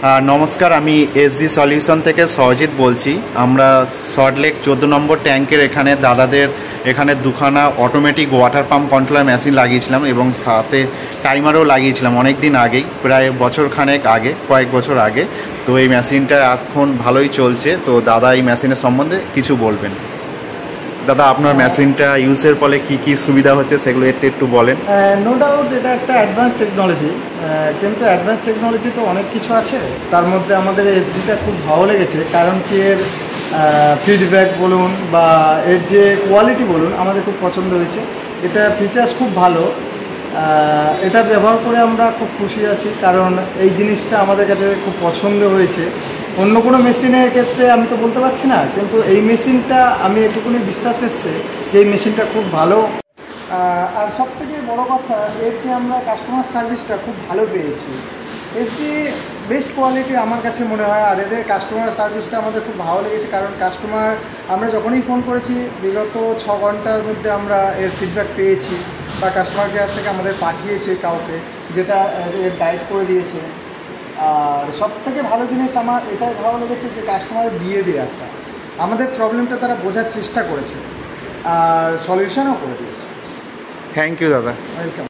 নমস্কার, আমি SG solution থেকে সহজিৎ বলছি। আমরা সল্টলেক 14 নম্বর ট্যাঙ্কের এখানে দাদাদের এখানে দুখানা automatic water pump controller machine লাগিয়েছিলাম এবং সাথে টাইমারও লাগিয়েছিলাম অনেক দিন আগেই, প্রায় বছরখানেক আগে, কয়েক বছর আগে। তো এই মেশিনটা এখন ভালোই চলছে। তো দাদা এই মেশিনের সম্বন্ধে কিছু বলবেন। দাদা, আপনার মেশিনটা ইউজের ফলে কি কি সুবিধা হচ্ছে সেগুলো একটু বলেন। নো ডাউট এটা একটা অ্যাডভান্স টেকনোলজি, কিন্তু অ্যাডভান্স টেকনোলজি তো অনেক কিছু আছে। তার মধ্যে আমাদের এসজিটা খুব ভালো লেগেছে, কারণ কি এর ফিডব্যাক বলুন বা এর যে কোয়ালিটি বলুন, আমাদের খুব পছন্দ হয়েছে। এটা ফিচার্স খুব ভালো, এটা ব্যবহার করে আমরা খুব খুশি আছি, কারণ এই জিনিসটা আমাদের কাছে খুব পছন্দ হয়েছে। অন্য কোনো মেশিনের ক্ষেত্রে আমি তো বলতে পারছি না, কিন্তু এই মেশিনটা আমি এটুকুনি বিশ্বাস এসছে যে এই মেশিনটা খুব ভালো। আর সবথেকে বড় কথা, এর যে আমরা কাস্টমার সার্ভিসটা খুব ভালো পেয়েছি। এসি বেস্ট কোয়ালিটি আমার কাছে মনে হয়, আর এদের কাস্টমার সার্ভিসটা আমাদের খুব ভালো লেগেছে। কারণ কাস্টমার, আমরা যখনই ফোন করেছি বিগত 6 ঘন্টার মধ্যে আমরা এর ফিডব্যাক পেয়েছি, বা কাস্টমার কেয়ার থেকে আমাদের পাঠিয়েছে কাউকে, যেটা এর গাইড করে দিয়েছে। আর সবথেকে ভালো জিনিস আমার এটাই ভালো লেগেছে যে কাস্টমারের বিহেভিয়ারটা, আমাদের প্রবলেমটা তারা বোঝার চেষ্টা করেছে আর সলিউশনও করে দিয়েছে। থ্যাংক ইউ দাদা। ওয়েলকাম।